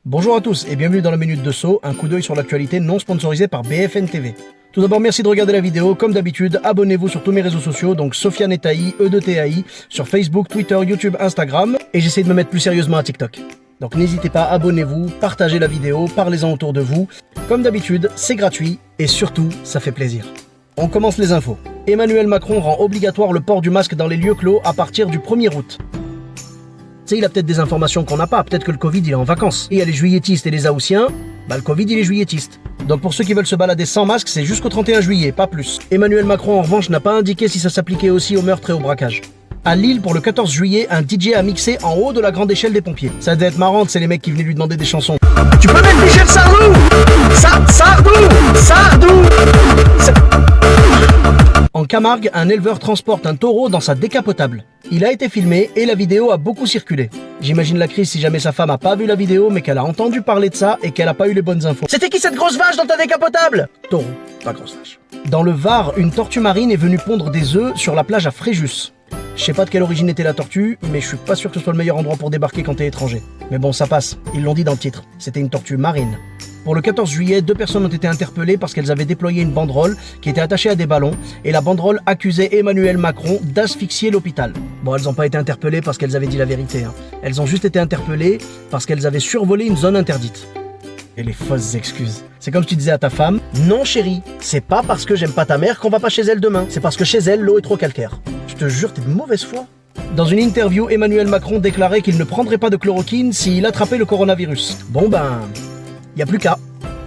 Bonjour à tous et bienvenue dans la Minute de Saut, un coup d'œil sur l'actualité non sponsorisée par BFN TV. Tout d'abord, merci de regarder la vidéo. Comme d'habitude, abonnez-vous sur tous mes réseaux sociaux, donc Sofiane et Taï, E2TAI, sur Facebook, Twitter, YouTube, Instagram, et j'essaie de me mettre plus sérieusement à TikTok. Donc n'hésitez pas, abonnez-vous, partagez la vidéo, parlez-en autour de vous. Comme d'habitude, c'est gratuit et surtout, ça fait plaisir. On commence les infos. Emmanuel Macron rend obligatoire le port du masque dans les lieux clos à partir du 1er août. Tu sais, il a peut-être des informations qu'on n'a pas, peut-être que le Covid il est en vacances. Et il y a les juilletistes et les haussiens, le Covid il est juilletiste. Donc pour ceux qui veulent se balader sans masque, c'est jusqu'au 31 juillet, pas plus. Emmanuel Macron en revanche n'a pas indiqué si ça s'appliquait aussi au meurtre et au braquage. À Lille, pour le 14 juillet, un DJ a mixé en haut de la grande échelle des pompiers. Ça devait être marrant, c'est les mecs qui venaient lui demander des chansons. Tu peux mettre Michel Sardou Sardou En Camargue, un éleveur transporte un taureau dans sa décapotable. Il a été filmé et la vidéo a beaucoup circulé. J'imagine la crise si jamais sa femme a pas vu la vidéo mais qu'elle a entendu parler de ça et qu'elle a pas eu les bonnes infos. C'était qui cette grosse vache dans ta décapotable? Taureau, pas grosse vache. Dans le Var, une tortue marine est venue pondre des œufs sur la plage à Fréjus. Je sais pas de quelle origine était la tortue, mais je suis pas sûr que ce soit le meilleur endroit pour débarquer quand t'es étranger. Mais bon, ça passe, ils l'ont dit dans le titre, c'était une tortue marine. Pour le 14 juillet, 2 personnes ont été interpellées parce qu'elles avaient déployé une banderole qui était attachée à des ballons et la banderole accusait Emmanuel Macron d'asphyxier l'hôpital. Bon, elles n'ont pas été interpellées parce qu'elles avaient dit la vérité. Elles ont juste été interpellées parce qu'elles avaient survolé une zone interdite. Et les fausses excuses. C'est comme si tu disais à ta femme, non chérie, c'est pas parce que j'aime pas ta mère qu'on va pas chez elle demain, c'est parce que chez elle l'eau est trop calcaire. Je te jure, t'es de mauvaise foi. Dans une interview, Emmanuel Macron déclarait qu'il ne prendrait pas de chloroquine s'il attrapait le coronavirus. Bon ben, y a plus qu'à.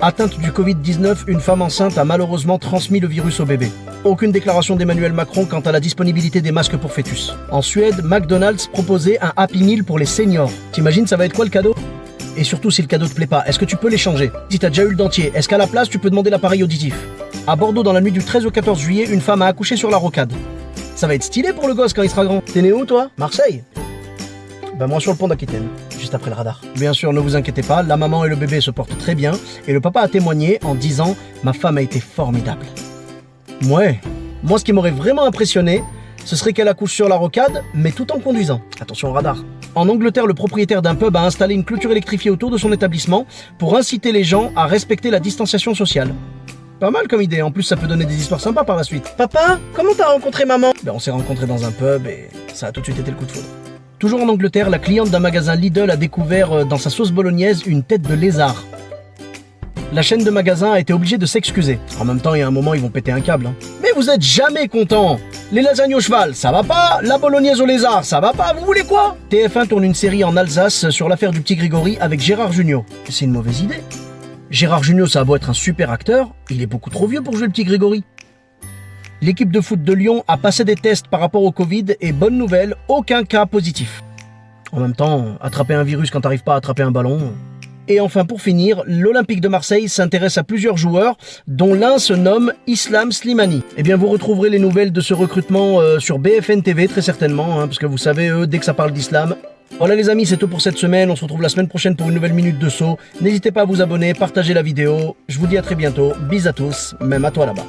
Atteinte du Covid-19, une femme enceinte a malheureusement transmis le virus au bébé. Aucune déclaration d'Emmanuel Macron quant à la disponibilité des masques pour fœtus. En Suède, McDonald's proposait un Happy Meal pour les seniors. T'imagines ça va être quoi le cadeau? Et surtout si le cadeau te plaît pas, est-ce que tu peux l'échanger? Si t'as déjà eu le dentier, est-ce qu'à la place tu peux demander l'appareil auditif? À Bordeaux, dans la nuit du 13 au 14 juillet, une femme a accouché sur la rocade. Ça va être stylé pour le gosse quand il sera grand. T'es né où toi? Marseille? Ben moi sur le pont d'Aquitaine, juste après le radar. Bien sûr, ne vous inquiétez pas, la maman et le bébé se portent très bien et le papa a témoigné en disant « Ma femme a été formidable ». Ouais, moi ce qui m'aurait vraiment impressionné, ce serait qu'elle accouche sur la rocade, mais tout en conduisant. Attention au radar. En Angleterre, le propriétaire d'un pub a installé une clôture électrifiée autour de son établissement pour inciter les gens à respecter la distanciation sociale. Pas mal comme idée, en plus ça peut donner des histoires sympas par la suite. Papa, comment t'as rencontré maman? Ben on s'est rencontrés dans un pub et ça a tout de suite été le coup de foudre. Toujours en Angleterre, la cliente d'un magasin Lidl a découvert dans sa sauce bolognaise une tête de lézard. La chaîne de magasins a été obligée de s'excuser. En même temps, il y a un moment, ils vont péter un câble. Mais vous êtes jamais content. Les lasagnes au cheval, ça va pas. La bolognaise au lézard, ça va pas. Vous voulez quoi? TF1 tourne une série en Alsace sur l'affaire du petit Grégory avec Gérard Jugnot. C'est une mauvaise idée. Gérard Jugnot, ça a beau être un super acteur, il est beaucoup trop vieux pour jouer le petit Grégory. L'équipe de foot de Lyon a passé des tests par rapport au Covid et bonne nouvelle, aucun cas positif. En même temps, attraper un virus quand t'arrives pas à attraper un ballon. Et enfin pour finir, l'Olympique de Marseille s'intéresse à plusieurs joueurs, dont l'un se nomme Islam Slimani. Eh bien vous retrouverez les nouvelles de ce recrutement sur BFN TV très certainement, parce que vous savez, eux, dès que ça parle d'islam. Voilà les amis, c'est tout pour cette semaine, on se retrouve la semaine prochaine pour une nouvelle Minute de Saut. N'hésitez pas à vous abonner, partager la vidéo, je vous dis à très bientôt, bis à tous, même à toi là-bas.